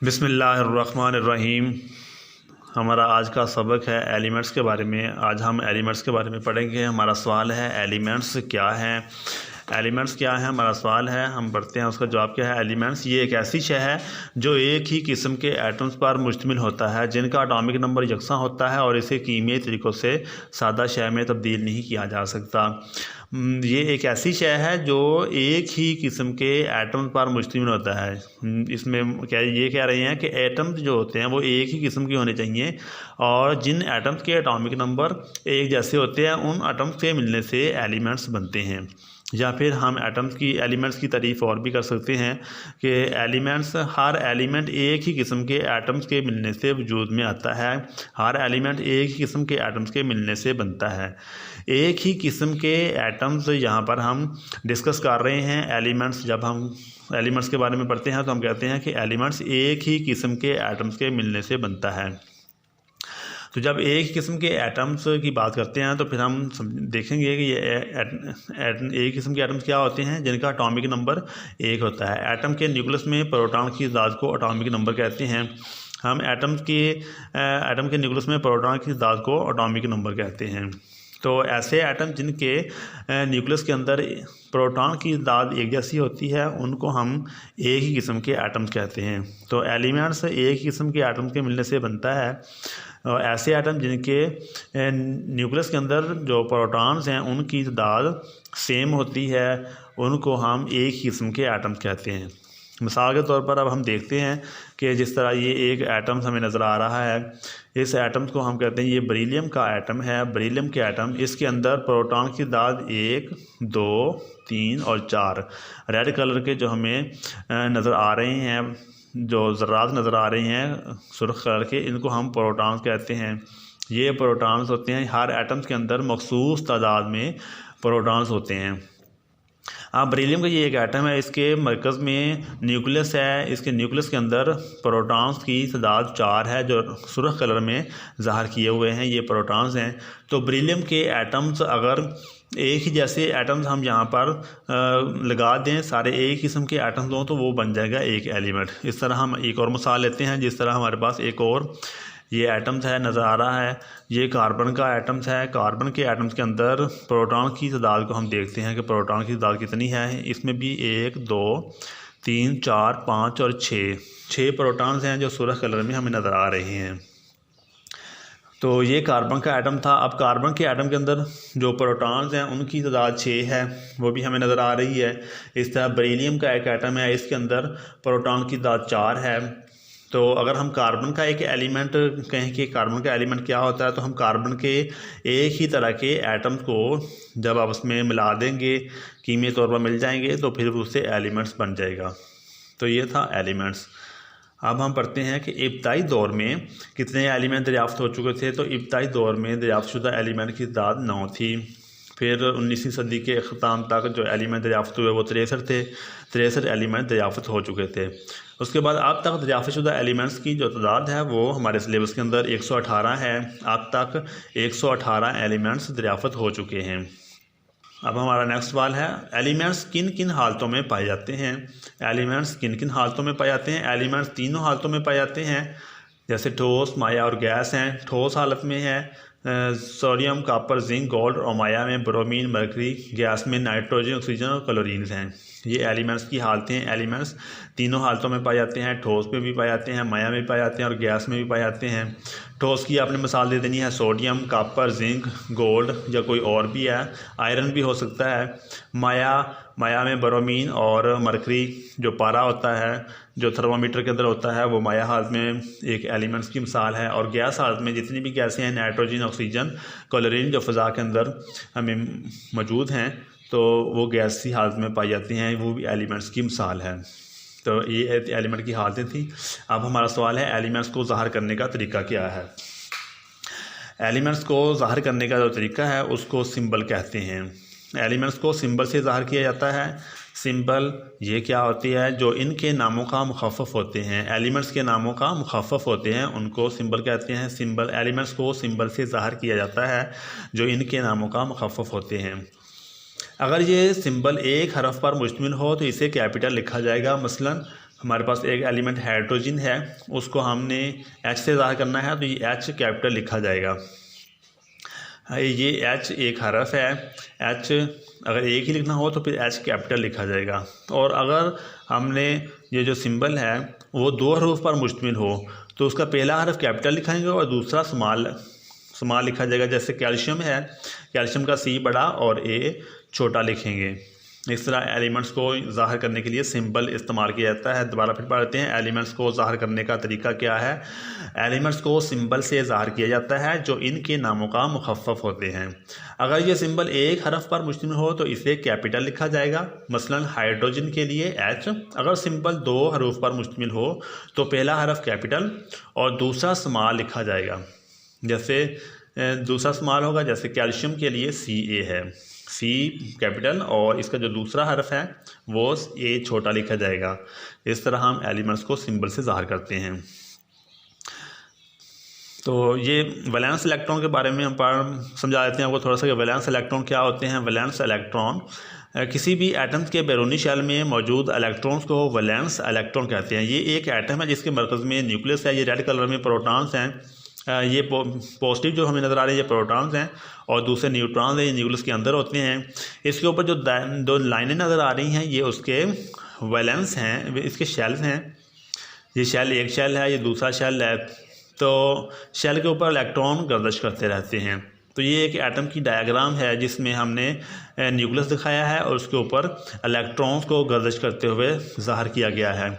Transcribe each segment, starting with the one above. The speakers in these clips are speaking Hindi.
बिस्मिल्लाहिर्रहमानिर्रहीम। हमारा आज का सबक है एलिमेंट्स के बारे में। आज हम एलिमेंट्स के बारे में पढ़ेंगे। हमारा सवाल है एलिमेंट्स क्या हैं। एलिमेंट्स क्या है हमारा सवाल है, हम पढ़ते हैं उसका जवाब क्या है। एलिमेंट्स ये एक ऐसी शय है जो एक ही किस्म के एटम्स पर मुश्तमिल होता है, जिनका एटॉमिक नंबर यकसा होता है और इसे कीमियाई तरीक़ों से सादा शय में तब्दील नहीं किया जा सकता। ये एक ऐसी शय है जो एक ही किस्म के एटम पर मुश्तमिल होता है। इसमें क्या ये कह रहे हैं कि एटम्स जो होते हैं वो एक ही किस्म के होने चाहिए और जिन एटम्स के एटॉमिक नंबर एक जैसे होते हैं उन एटम्स के मिलने से एलिमेंट्स बनते हैं। या फिर हम एलिमेंट्स की तारीफ़ और भी कर सकते हैं कि हर एलिमेंट एक ही किस्म के एटम्स के मिलने से वजूद में आता है। हर एलिमेंट एक ही किस्म के एटम्स के मिलने से बनता है। एक ही किस्म के एटम्स यहाँ पर हम डिस्कस कर रहे हैं। एलिमेंट्स जब हम एलिमेंट्स के बारे में पढ़ते हैं तो हम कहते हैं कि एलिमेंट्स एक ही किस्म के एटम्स के मिलने से बनता है। तो जब एक किस्म के एटम्स की बात करते हैं तो फिर हम देखेंगे कि ये एक किस्म के एटम्स क्या होते हैं जिनका एटॉमिक नंबर एक होता है। एटम के न्यूक्लियस में प्रोटॉन की तादाद को एटॉमिक नंबर कहते हैं। हम एटम के न्यूक्लियस में प्रोटॉन की तादाद को एटॉमिक नंबर कहते हैं। तो ऐसे एटम जिनके न्यूक्लियस के अंदर प्रोटॉन की तादाद एक जैसी होती है उनको हम एक ही किस्म के एटम्स कहते हैं। तो एलिमेंट्स एक ही किस्म के एटम्स के मिलने से बनता है। और ऐसे एटम जिनके न्यूक्लियस के अंदर जो प्रोटॉन्स हैं उनकी तादाद सेम होती है उनको हम एक ही किस्म के एटम्स कहते हैं। मिसाल के तौर पर अब हम देखते हैं कि जिस तरह ये एक एटम्स हमें नज़र आ रहा है, इस एटम्स को हम कहते हैं ये बेरिलियम का एटम है। बेरिलियम के एटम इसके अंदर प्रोटॉन की तादाद 1, 2, 3 और 4 रेड कलर के जो हमें नज़र आ रहे हैं, जो ज़र्रात नज़र आ रहे हैं सुर्ख कलर के, इनको हम प्रोटॉन्स कहते हैं। ये प्रोटॉन्स होते हैं, हर एटम्स के अंदर मखसूस तादाद में प्रोटॉन्स होते हैं। बेरिलियम का ये एक एटम है, इसके मरकज़ में न्यूक्लियस है। इसके न्यूक्लियस के अंदर प्रोटॉन्स की तादाद 4 है जो सुर्ख कलर में ज़ाहिर किए हुए हैं, ये प्रोटॉन्स हैं। तो बेरिलियम के एटम्स अगर एक ही जैसे एटम्स हम यहाँ पर लगा दें, सारे एक किस्म के एटम्स हों तो वो बन जाएगा एक एलिमेंट। इस तरह हम एक और मिसाल लेते हैं। जिस तरह हमारे पास एक और ये एटम्स है नज़र आ रहा है, ये कार्बन का एटम्स है। कार्बन के एटम्स के अंदर प्रोटॉन की तादाद को हम देखते हैं कि प्रोटॉन की तादाद कितनी है। इसमें भी 1, 2, 3, 4, 5 और 6 प्रोटॉन्स हैं जो सुर्ख कलर में हमें नज़र आ रहे हैं। तो ये कार्बन का एटम था। अब कार्बन के एटम के अंदर जो प्रोटॉन्स हैं उनकी तादाद 6 है, वो भी हमें नज़र आ रही है। इस तरह बेरिलियम का एक एटम है, इसके अंदर प्रोटॉन की तादाद 4 है। तो अगर हम कार्बन का एक एलिमेंट कहें कि कार्बन का एलिमेंट क्या होता है, तो हम कार्बन के एक ही तरह के एटम्स को जब आपस में मिला देंगे, कीमियाई तौर पर मिल जाएंगे, तो फिर उससे एलिमेंट्स बन जाएगा। तो ये था एलिमेंट्स। अब हम पढ़ते हैं कि इब्तदाई दौर में कितने एलिमेंट दरियाफ्त हो चुके थे। तो इब्तदाई दौर में दरियाफ्तशुदा एलिमेंट की तादाद 9 थी। फिर 19वीं सदी के अख्ताम तक जो एलिमेंट दरियाफ्त हुए वो 63 थे। 63 एलिमेंट दरियाफ्त हो चुके थे। उसके बाद अब तक दरियाफ्तशुदा एलिमेंट्स की जो तादाद है वो हमारे सिलेबस के अंदर 118 है। अब तक 118 एलिमेंट्स दरियाफ्त हो चुके हैं। अब हमारा नेक्स्ट सवाल है एलिमेंट्स किन किन हालतों में पाए जाते हैं। एलिमेंट्स किन किन हालतों में पाए जाते हैं। एलिमेंट्स तीनों हालतों में पाए जाते हैं, जैसे ठोस, माया और गैस हैं। ठोस हालत में है सोडियम, कॉपर, जिंक, गोल्ड और माया में ब्रोमीन, मरकरी। गैस में नाइट्रोजन, ऑक्सीजन और क्लोरीन हैं। ये एलिमेंट्स की हालतें हैं। एलिमेंट्स तीनों हालतों में पाए जाते हैं, ठोस में भी पाए जाते हैं, माया में भी पाए जाते हैं और गैस में भी पाए जाते हैं। ठोस की आपने मिसाल दे देनी है सोडियम, कॉपर, जिंक, गोल्ड या कोई और भी है, आयरन भी हो सकता है। माया में ब्रोमीन और मरकरी जो पारा होता है, जो थर्मामीटर के अंदर होता है, वो माया हालत में एक एलिमेंट्स की मिसाल है। और गैस हालत में जितनी भी गैसें हैं, नाइट्रोजन, ऑक्सीजन, क्लोरीन, जो फ़ज़ा के अंदर हमें मौजूद हैं, तो वो गैस की हालत में पाई जाती हैं, वो भी एलिमेंट्स की मिसाल है। तो ये एलिमेंट की हालतें थी। अब हमारा सवाल है एलिमेंट्स को ज़ाहिर करने का तरीका क्या है। एलिमेंट्स को ज़ाहिर करने का जो तरीका है उसको सिंबल कहते हैं। एलिमेंट्स को सिंबल से ज़ाहिर किया जाता है। सिंबल ये क्या होती है, जो इनके नामों का मुखफ़फ़ होते हैं, एलिमेंट्स के नामों का मुखफ़फ़ होते हैं, उनको सिंबल कहते हैं। सिंबल एलिमेंट्स को सिंबल से ज़ाहिर किया जाता है जो इनके नामों का मुखफ़फ़ होते हैं। अगर ये सिंबल एक हरफ पर मुश्तमिल हो तो इसे कैपिटल लिखा जाएगा। मसलन हमारे पास एक एलिमेंट हाइड्रोजन है, उसको हमने H से ज़ाहिर करना है, तो ये H कैपिटल लिखा जाएगा। ये H एक हरफ है, H अगर एक ही लिखना हो तो फिर H कैपिटल लिखा जाएगा। और अगर हमने ये जो सिंबल है वो दो हरूफ पर मुश्तमिल हो तो उसका पहला हरफ कैपिटल लिखाएंगे और दूसरा स्मॉल लिखा जाएगा। जैसे कैल्शियम है, कैल्शियम का C बड़ा और A छोटा लिखेंगे। इस तरह एलिमेंट्स को ज़ाहिर करने के लिए सिंबल इस्तेमाल किया जाता है। दोबारा फिर पढ़ते हैं एलिमेंट्स को ज़ाहिर करने का तरीका क्या है। एलिमेंट्स को सिंबल से ज़ाहिर किया जाता है जो इनके नामों का मुखफ़फ़ होते हैं। अगर ये सिंबल एक हरफ पर मुश्तमिल हो तो इसे कैपिटल लिखा जाएगा, मसलन हाइड्रोजन के लिए H। अगर सिंबल दो हरूफ पर मुश्तमिल हो तो पहला हरफ कैपिटल और दूसरा स्मॉल लिखा जाएगा। जैसे दूसरा स्मॉल होगा, जैसे कैल्शियम के लिए Ca है, C कैपिटल और इसका जो दूसरा हरफ है वो A छोटा लिखा जाएगा। इस तरह हम एलिमेंट्स को सिंबल से ज़ाहिर करते हैं। तो ये वैलेंस इलेक्ट्रॉन के बारे में हम समझा देते हैं आपको थोड़ा सा कि वैलेंस इलेक्ट्रॉन क्या होते हैं। वैलेंस इलेक्ट्रॉन किसी भी एटम के बैरूनी शेल में मौजूद इलेक्ट्रॉन्स को वैलेंस इलेक्ट्रॉन कहते हैं। ये एक एटम है जिसके मरकज़ में न्यूक्लियस है। ये रेड कलर में प्रोटॉन्स हैं। ये पॉजिटिव जो हमें नज़र आ रहे हैं ये प्रोटॉन्स हैं और दूसरे न्यूट्रॉन्स हैं, ये न्यूक्लियस के अंदर होते हैं। इसके ऊपर जो दो लाइनें नज़र आ रही हैं ये उसके वैलेंस हैं, इसके शेल्स हैं। ये शेल एक शेल है, ये दूसरा शेल है। तो शेल के ऊपर इलेक्ट्रॉन गर्दिश करते रहते हैं। तो ये एक एटम की डायग्राम है जिसमें हमने न्यूक्लियस दिखाया है और उसके ऊपर इलेक्ट्रॉन्स को गर्दिश करते हुए ज़ाहिर किया गया है।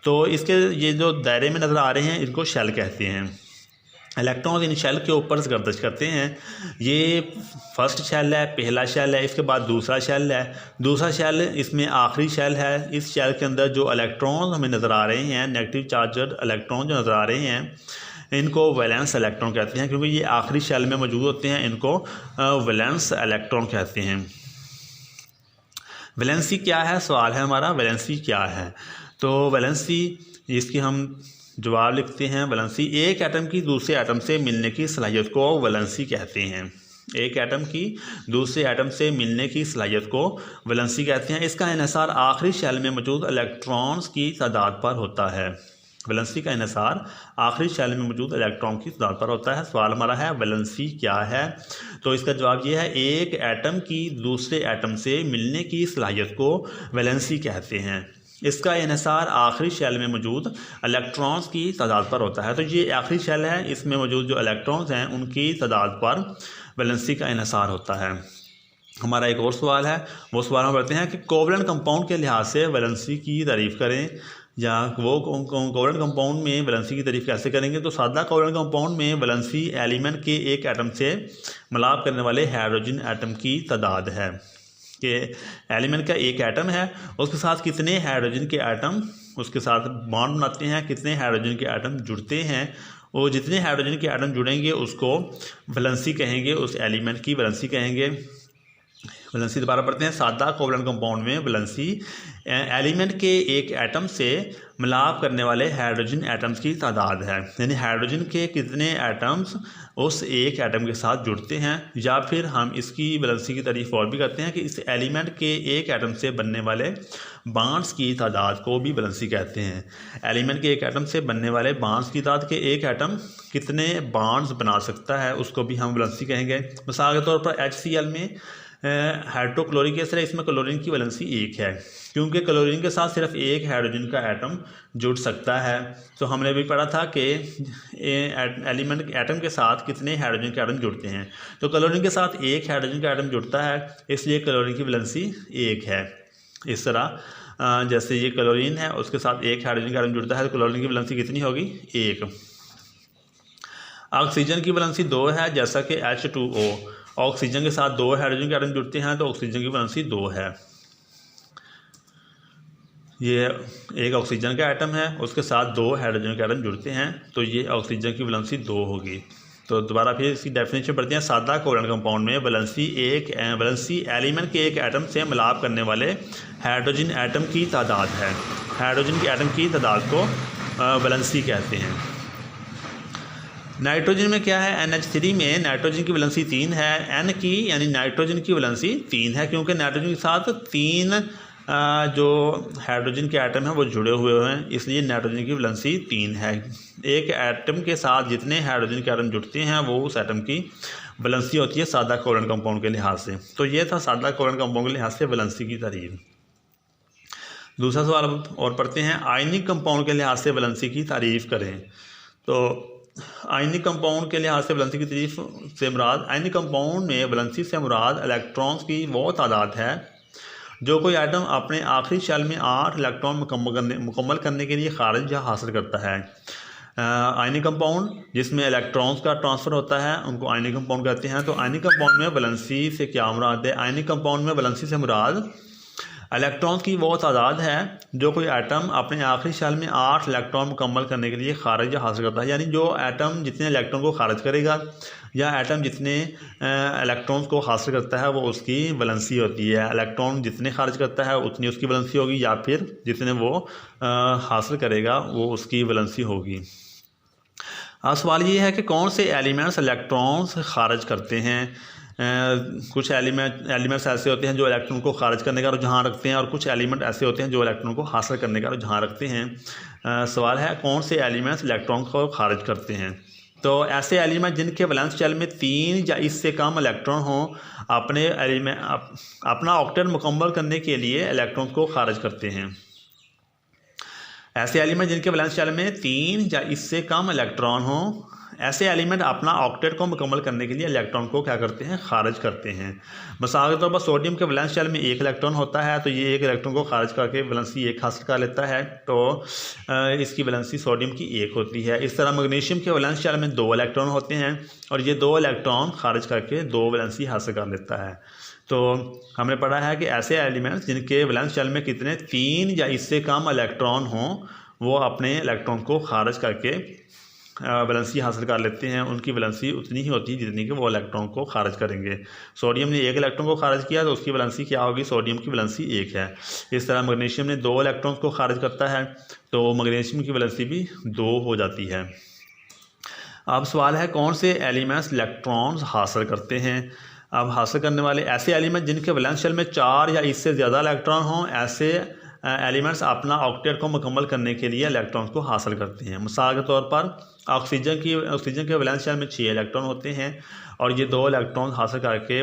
तो इसके ये जो दायरे में नज़र आ रहे हैं इनको शेल कहते हैं। इलेक्ट्रॉन इन शेल के ऊपर से गर्दिश करते हैं। ये फर्स्ट शेल है, पहला शेल है, इसके बाद दूसरा शेल है, दूसरा शेल इसमें आखिरी शेल है। इस शेल के अंदर जो इलेक्ट्रॉन हमें नज़र आ रहे हैं, नेगेटिव चार्जड इलेक्ट्रॉन जो नज़र आ रहे हैं, इनको वैलेंस इलेक्ट्रॉन कहते हैं क्योंकि ये आखिरी शेल में मौजूद होते हैं। इनको वैलेंस इलेक्ट्रॉन कहते हैं। वैलेंसी क्या है, सवाल है हमारा, वैलेंसी क्या है। तो वैलेंसी इसकी हम जवाब लिखते हैं। वैलेंसी एक एटम की दूसरे एटम से मिलने की सलाहियत को वैलेंसी कहते हैं। एक एटम की दूसरे एटम से मिलने की सलाहियत को वैलेंसी कहते हैं। इसका इन्हिसार आखिरी शेल में मौजूद इलेक्ट्रॉन्स की तादाद पर होता है। वैलेंसी का इन्हिसार आखिरी शेल में मौजूद इलेक्ट्रॉन की तादाद पर होता है। सवाल हमारा है वैलेंसी क्या है। तो इसका जवाब ये है, एक एटम की दूसरे एटम से मिलने की सलाहियत को वैलेंसी कहते हैं। इसका इन्हिसार आखिरी शेल में मौजूद इलेक्ट्रॉन्स की तादाद पर होता है। तो ये आखिरी शेल है, इसमें मौजूद जो इलेक्ट्रॉन्स हैं उनकी तादाद पर वैलेंसी का इन्हिसार होता है। हमारा एक और सवाल है, वो सवाल हम पढ़ते हैं कि कोवलेंट कंपाउंड के लिहाज से वैलेंसी की तारीफ़ करें, या वो कोवलेंट कंपाउंड में वैलेंसी की तारीफ़ कैसे करेंगे। तो सादा कोवलेंट कंपाउंड में वैलेंसी एलिमेंट के एक एटम से मिलाप करने वाले हाइड्रोजन एटम की तादाद है। कि एलिमेंट का एक एटम है, उसके साथ कितने हाइड्रोजन के एटम उसके साथ बॉन्ड बनाते हैं, कितने हाइड्रोजन के एटम जुड़ते हैं, और जितने हाइड्रोजन के एटम जुड़ेंगे उसको वैलेंसी कहेंगे, उस एलिमेंट की वैलेंसी कहेंगे। वैलेंसी दोबारा पढ़ते हैं। सादा कोवलेंट कंपाउंड में वैलेंसी एलिमेंट के एक एटम से मिलाप करने वाले हाइड्रोजन एटम्स की तादाद है, यानी हाइड्रोजन के कितने एटम्स उस एक एटम के साथ जुड़ते हैं। या फिर हम इसकी वैलेंसी की तारीफ और भी करते हैं कि इस एलिमेंट के एक एटम से बनने वाले बॉन्ड्स की तादाद को भी वैलेंसी कहते हैं। एलिमेंट के एक एटम से बनने वाले बॉन्ड्स की तादाद के एक एटम कितने बॉन्ड्स बना सकता है उसको भी हम वैलेंसी कहेंगे। मिसाल के तौर पर HCl में हाइड्रोक्लोरिक एसिड है, इसमें क्लोरीन की वैलेंसी 1 है क्योंकि क्लोरीन के साथ सिर्फ एक हाइड्रोजन का एटम जुड़ सकता है। तो हमने भी पढ़ा था कि एलिमेंट एटम के साथ कितने हाइड्रोजन के एटम जुड़ते हैं। तो क्लोरीन के साथ एक हाइड्रोजन का एटम जुड़ता है, इसलिए क्लोरीन की वैलेंसी 1 है। इस तरह जैसे ये क्लोरीन है उसके साथ एक हाइड्रोजन का एटम जुड़ता है, तो क्लोरीन की वैलेंसी कितनी होगी, 1। ऑक्सीजन की वैलेंसी 2 है, जैसा कि H2O ऑक्सीजन के साथ 2 हाइड्रोजन के एटम जुड़ते हैं, तो ऑक्सीजन की वैलेंसी 2 है। ये एक ऑक्सीजन का एटम है, उसके साथ 2 हाइड्रोजन के एटम जुड़ते हैं, तो ये ऑक्सीजन की वैलेंसी 2 होगी। तो दोबारा फिर इसकी डेफिनेशन पढ़ते हैं। सादा कोवलेंट कंपाउंड में वैलेंसी एलिमेंट के एक एटम से मिलाप करने वाले हाइड्रोजन एटम की तादाद है। हाइड्रोजन के एटम की तादाद को वैलेंसी कहते हैं। नाइट्रोजन में क्या है, NH3 में नाइट्रोजन की वैलेंसी 3 है। N की यानी नाइट्रोजन की वैलेंसी 3 है क्योंकि नाइट्रोजन के साथ 3 जो हाइड्रोजन के एटम हैं वो जुड़े हुए हैं, इसलिए नाइट्रोजन की वैलेंसी 3 है। एक एटम के साथ जितने हाइड्रोजन के एटम जुड़ते हैं वो उस एटम की वैलेंसी होती है सादा कोवलेंट कंपाउंड के लिहाज से। तो ये था सादा कोवलेंट कंपाउंड के लिहाज से वैलेंसी की तारीफ। दूसरा सवाल और पढ़ते हैं, आयनिक कंपाउंड के लिहाज से वैलेंसी की तारीफ करें। तो आयनिक कंपाउंड के लिहाज से वैलेंसी की तारीफ से मुराद, आयनिक कंपाउंड में वैलेंसी से मुराद इलेक्ट्रॉन्स की वो तादाद है जो कोई आइटम अपने आखिरी शेल में 8 इलेक्ट्रॉन मुकम्मल करने के लिए खारिज या हासिल करता है। आयनिक कंपाउंड जिसमें इलेक्ट्रॉन्स का ट्रांसफ़र होता है उनको आयनिक कंपाउंड कहते हैं। तो आयनिक कंपाउंड में वैलेंसी से क्या मुराद है? आयनिक कंपाउंड में वैलेंसी से मुराद इलेक्ट्रॉन्स की वो तादाद है जो कोई एटम अपने आखिरी शेल में 8 इलेक्ट्रॉन मुकम्मल करने के लिए खारिज या हासिल करता है। यानी जो एटम जितने इलेक्ट्रॉन को खारिज करेगा या एटम जितने इलेक्ट्रॉन्स को हासिल करता है वो उसकी वैलेंसी होती है। इलेक्ट्रॉन जितने खारिज करता है उतनी उसकी वैलेंसी होगी, या फिर जितने वो हासिल करेगा वो उसकी वैलेंसी होगी। अब सवाल ये है कि कौन से एलिमेंट्स इलेक्ट्रॉन्स खारिज करते हैं। कुछ एलिमेंट्स ऐसे होते हैं जो इलेक्ट्रॉन को खारिज करने का रुझान रखते हैं और कुछ एलिमेंट ऐसे होते हैं जो इलेक्ट्रॉन को हासिल करने का रुझान रखते हैं। सवाल है कौन से एलिमेंट्स इलेक्ट्रॉन को खारिज करते हैं। तो ऐसे एलिमेंट जिनके वैलेंस शेल में 3 या इससे कम इलेक्ट्रॉन हों अपना ऑक्टेट मुकम्मल करने के लिए इलेक्ट्रॉन को खारिज करते हैं। ऐसे एलिमेंट जिनके वैलेंस शेल में 3 या इससे कम इलेक्ट्रॉन हों, ऐसे एलिमेंट अपना ऑक्टेट को मुकम्मल करने के लिए इलेक्ट्रॉन को क्या करते हैं? खारिज करते हैं। मिसाल के तौर पर सोडियम के वैलेंस शेल में 1 इलेक्ट्रॉन होता है, तो ये 1 इलेक्ट्रॉन को खारिज करके वैलेंसी 1 हासिल कर लेता है, तो इसकी वैलेंसी सोडियम की 1 होती है। इस तरह मैग्नीशियम के वैलेंस शेल में 2 इलेक्ट्रॉन होते हैं और ये 2 इलेक्ट्रॉन खारिज करके 2 वैलेंसी हासिल कर लेता है। तो हमने पढ़ा है कि ऐसे एलिमेंट्स जिनके वैलेंस शेल में कितने 3 या इससे कम इलेक्ट्रॉन हों वो अपने इलेक्ट्रॉन को खारिज करके वैलेंसी हासिल कर लेते हैं। उनकी वैलेंसी उतनी ही होती है जितनी कि वो इलेक्ट्रॉन को खारिज करेंगे। सोडियम ने 1 इलेक्ट्रॉन को खारिज किया तो उसकी वैलेंसी क्या होगी? सोडियम की वैलेंसी 1 है। इस तरह मैग्नीशियम ने 2 इलेक्ट्रॉन को खारिज करता है तो मैग्नीशियम की वैलेंसी भी 2 हो जाती है। अब सवाल है कौन से एलिमेंट्स इलेक्ट्रॉन्स हासिल करते हैं। अब हासिल करने वाले ऐसे एलिमेंट जिनके वैलेंस शेल में 4 या इससे ज़्यादा इलेक्ट्रॉन हों, ऐसे एलिमेंट्स अपना ऑक्टेट को मुकम्मल करने के लिए इलेक्ट्रॉन्स को हासिल करते हैं। मिसाल के तौर पर ऑक्सीजन के वैलेंस शेल में 6 इलेक्ट्रॉन होते हैं और ये 2 इलेक्ट्रॉन हासिल करके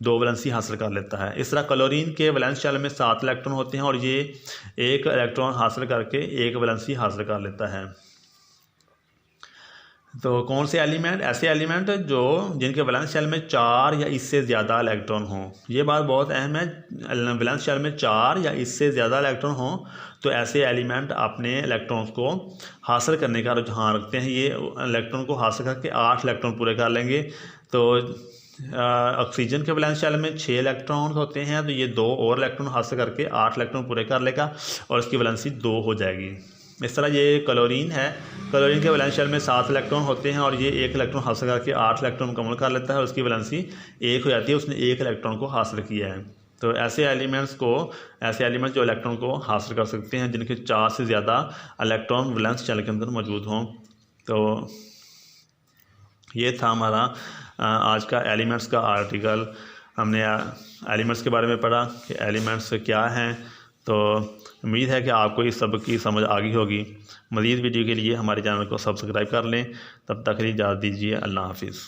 2 वैलेंसी हासिल कर लेता है। इस तरह क्लोरीन के वैलेंस शेल में 7 इलेक्ट्रॉन होते हैं और ये 1 इलेक्ट्रॉन हासिल करके 1 वैलेंसी हासिल कर लेता है। तो कौन से एलिमेंट? ऐसे एलिमेंट जो जिनके वैलेंस शेल में 4 या इससे ज़्यादा इलेक्ट्रॉन हों। ये बात बहुत अहम है, वैलेंस शेल में 4 या इससे ज़्यादा इलेक्ट्रॉन हों तो ऐसे एलिमेंट अपने इलेक्ट्रॉन्स को हासिल करने का रुझान रखते हैं। ये इलेक्ट्रॉन को हासिल करके 8 इलेक्ट्रॉन पूरे कर लेंगे। तो ऑक्सीजन के वैलेंस शेल में 6 इलेक्ट्रॉन होते हैं तो ये 2 और इलेक्ट्रॉन हासिल करके 8 इलेक्ट्रॉन पूरे कर लेगा और इसकी वैलेंसी 2 हो जाएगी। इस तरह ये क्लोरीन है, क्लोरीन के वैलेंस शेल में 7 इलेक्ट्रॉन होते हैं और ये 1 इलेक्ट्रॉन हासिल करके 8 इलेक्ट्रॉन मुकम्मल कर लेता है, उसकी वैलेंसी 1 हो जाती है, उसने 1 इलेक्ट्रॉन को हासिल किया है। तो ऐसे एलिमेंट्स जो इलेक्ट्रॉन को हासिल कर सकते हैं जिनके 4 से ज़्यादा इलेक्ट्रॉन वैलेंस शेल के अंदर मौजूद हों। तो ये था हमारा आज का एलिमेंट्स का आर्टिकल। हमने एलिमेंट्स के बारे में पढ़ा कि एलिमेंट्स क्या हैं। तो उम्मीद है कि आपको इस सबक की समझ आ गई होगी। मज़ीद वीडियो के लिए हमारे चैनल को सब्सक्राइब कर लें। तब तक के लिए इजाज़त दीजिए। अल्लाह हाफिज़।